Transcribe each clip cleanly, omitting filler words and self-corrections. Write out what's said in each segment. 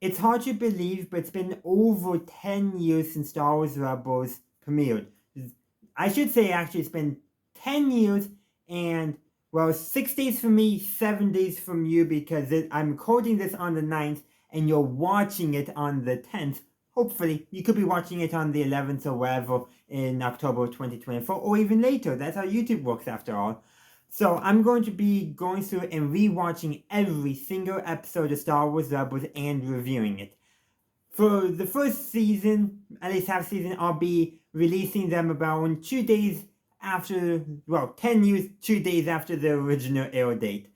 It's hard to believe, but it's been over 10 years since Star Wars Rebels premiered. I should say, actually, it's been 10 years and, well, 6 days for me, 7 days from you, because I'm recording this on the 9th and you're watching it on the 10th. Hopefully, you could be watching it on the 11th or wherever in October 2024, or even later. That's how YouTube works, after all. So I'm going to be going through and rewatching every single episode of Star Wars Rebels and reviewing it. For the first season, at least half season, I'll be releasing them about 2 days after, well, 10 years, 2 days after the original air date.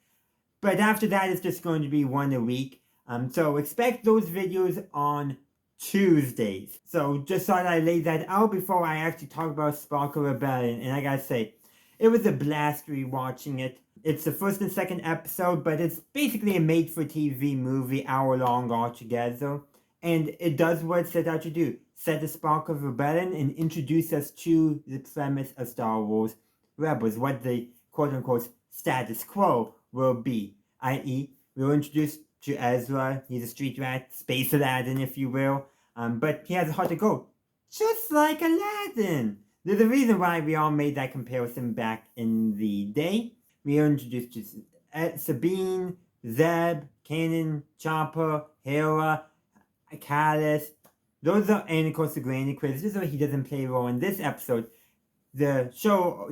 But after that, it's just going to be one a week. So expect those videos on Tuesdays. So just thought I'd lay that out before I actually talk about Sparkle Rebellion. And I gotta say, it was a blast rewatching it. It's the first and second episode, but it's basically a made-for-TV movie, hour-long altogether. And it does what it set out to do. Set the spark of rebellion and introduce us to the premise of Star Wars Rebels. What the quote-unquote status quo will be. I.e., we were introduced to Ezra. He's a street rat, space Aladdin, if you will. But he has a heart of gold. Just like Aladdin. There's a reason why we all made that comparison back in the day. We are introduced to Sabine, Zeb, Kanan, Chopper, Hera, Kallus. Those are, and of course the Grand Inquisitor. He doesn't play a role in this episode. The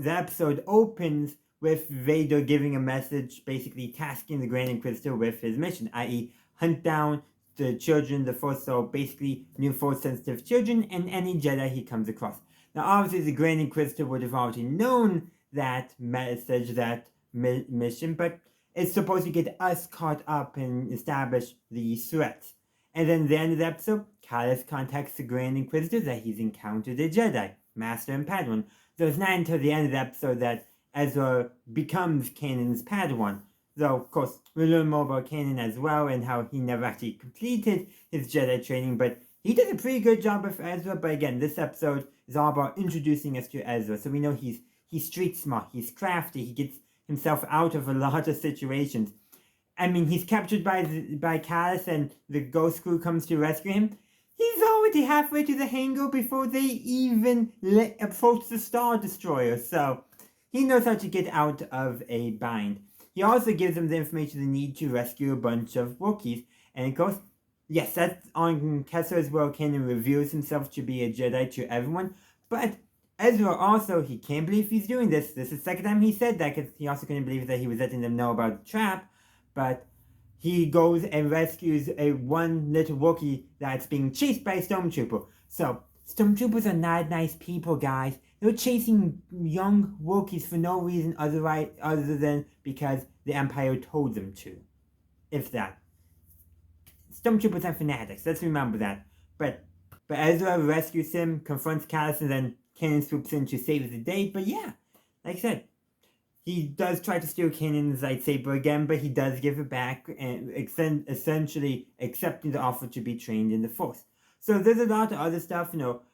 episode opens with Vader giving a message, basically tasking the Grand Inquisitor with his mission, i.e. hunt down the children, the Force, so basically new Force-sensitive children, and any Jedi he comes across. Now, obviously, the Grand Inquisitor would have already known that message, that mission, but it's supposed to get us caught up and establish the threats. And then at the end of the episode, Kallus contacts the Grand Inquisitor that he's encountered a Jedi, Master and Padawan. So it's not until the end of the episode that Ezra becomes Kanan's Padawan. Though, of course, we learn more about Kanan as well and how he never actually completed his Jedi training, but he did a pretty good job with Ezra. But again, this episode is all about introducing us to Ezra. So we know he's street smart, he's crafty, he gets himself out of a lot of situations. I mean, he's captured by Kallus and the Ghost Crew comes to rescue him. He's already halfway to the hangar before they even approach the Star Destroyer. So he knows how to get out of a bind. He also gives them the information they need to rescue a bunch of Wookiees. And of course, yes, that's on Kessler as well. Kanan reveals himself to be a Jedi to everyone. But Ezra also, he can't believe he's doing this. This is the second time he said that, because he also couldn't believe that he was letting them know about the trap. But he goes and rescues one little Wookiee that's being chased by a Stormtrooper. So, Stormtroopers are not nice people, guys. They're chasing young Wookiees for no reason other than because the Empire told them to. If that. Stormtroopers are fanatics, let's remember that. But Ezra rescues him, confronts Kallus, and then Kanan swoops in to save the day. But yeah, like I said, he does try to steal Kanan's lightsaber again, but he does give it back, and essentially accepting the offer to be trained in the Force. So there's a lot of other stuff,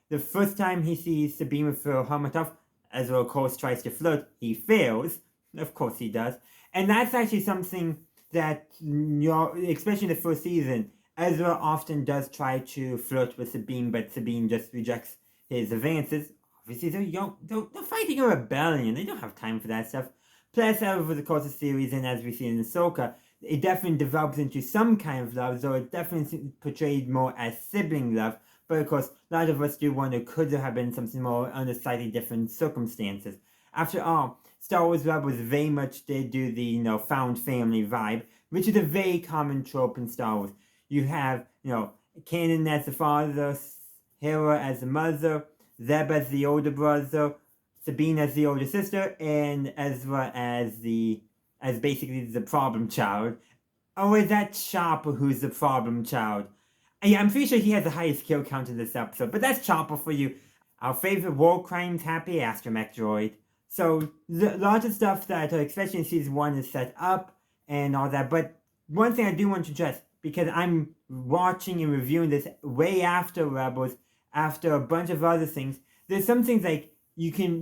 the first time he sees Sabine with her helmet off, Ezra of course tries to flirt, he fails, of course he does, and that's actually something that, especially in the first season, Ezra often does try to flirt with Sabine, but Sabine just rejects his advances. Obviously, they're fighting a rebellion. They don't have time for that stuff. Plus, over the course of the series, and as we see in Ahsoka, it definitely develops into some kind of love, though it's definitely portrayed more as sibling love. But of course, a lot of us do wonder, could there have been something more under slightly different circumstances? After all, Star Wars Rebels very much did do the, found family vibe, which is a very common trope in Star Wars. You have, Kanan as the father, Hera as the mother, Zeb as the older brother, Sabine as the older sister, and Ezra as basically the problem child. Oh, is that Chopper who's the problem child? Yeah, I'm pretty sure he has the highest kill count in this episode, but that's Chopper for you. Our favorite war crimes happy astromech droid. So, a lot of stuff that, especially in season 1, is set up and all that, but one thing I do want to stress, because I'm watching and reviewing this way after Rebels, after a bunch of other things, there's some things like you could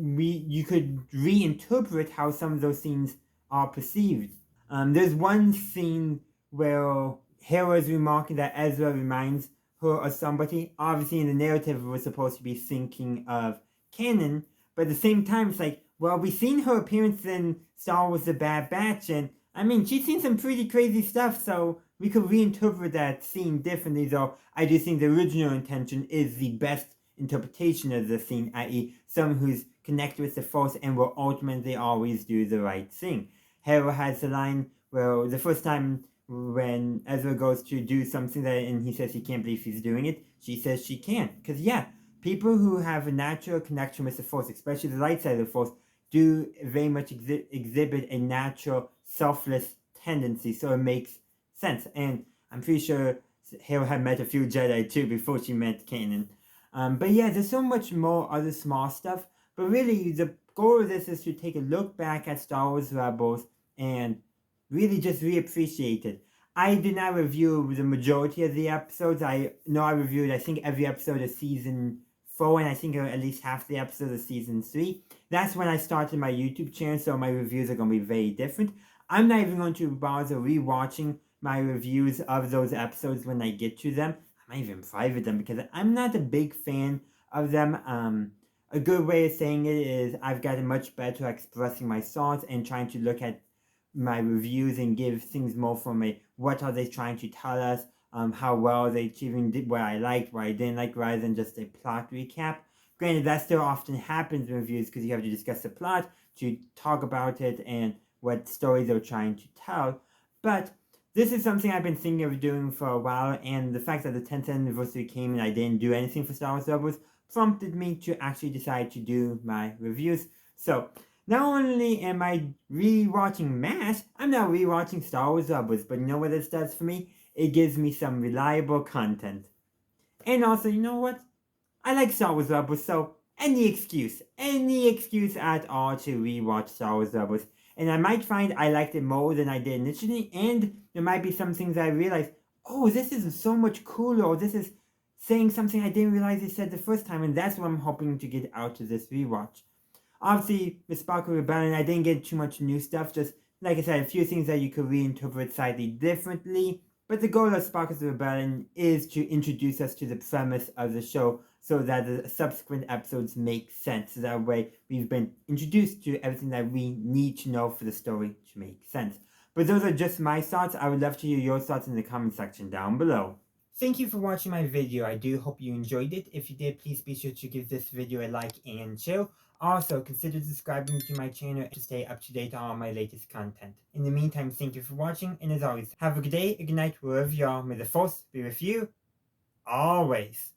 reinterpret how some of those scenes are perceived. There's one scene where Hera is remarking that Ezra reminds her of somebody. Obviously, in the narrative, we're supposed to be thinking of canon, but at the same time, it's like, well, we've seen her appearance in Star Wars: The Bad Batch, and I mean, she's seen some pretty crazy stuff, so we could reinterpret that scene differently, though I do think the original intention is the best interpretation of the scene, i.e., someone who's connected with the Force and will ultimately always do the right thing. Hera has the line where the first time when Ezra goes to do something that, and he says he can't believe he's doing it, she says she can't. Because, yeah, people who have a natural connection with the Force, especially the light side of the Force, do very much exhibit a natural, selfless tendency, so it makes sense. And I'm pretty sure Hera had met a few Jedi too before she met Kanan. But yeah, there's so much more other small stuff. But really, the goal of this is to take a look back at Star Wars Rebels and really just reappreciate it. I did not review the majority of the episodes. I know I reviewed, I think, every episode of season 4, and I think at least half the episodes of season 3. That's when I started my YouTube channel, so my reviews are going to be very different. I'm not even going to bother rewatching my reviews of those episodes when I get to them. I might even private them because I'm not a big fan of them. A good way of saying it is I've gotten much better at expressing my thoughts and trying to look at my reviews and give things more from a what are they trying to tell us, how well are they achieving what I liked, what I didn't like, rather than just a plot recap. Granted, that still often happens in reviews because you have to discuss the plot, to talk about it, and what stories they're trying to tell. But this is something I've been thinking of doing for a while, and the fact that the 10th anniversary came and I didn't do anything for Star Wars Rebels prompted me to actually decide to do my reviews. So, not only am I rewatching MASH, I'm now rewatching Star Wars Rebels, but you know what this does for me? It gives me some reliable content. And also, you know what? I like Star Wars Rebels, so any excuse at all to rewatch Star Wars Rebels. And I might find I liked it more than I did initially, and there might be some things I realized, oh, this is so much cooler, or this is saying something I didn't realize it said the first time, and that's what I'm hoping to get out of this rewatch. Obviously, with Sparkle Rebellion, I didn't get too much new stuff, just, like I said, a few things that you could reinterpret slightly differently. But the goal of Sparkle's Rebellion is to introduce us to the premise of the show so that the subsequent episodes make sense. That way, we've been introduced to everything that we need to know for the story to make sense. But those are just my thoughts. I would love to hear your thoughts in the comment section down below. Thank you for watching my video. I do hope you enjoyed it. If you did, please be sure to give this video a like and share. Also, consider subscribing to my channel to stay up to date on all my latest content. In the meantime, thank you for watching, and as always, have a good day, a good night, wherever you are. May the Force be with you, always.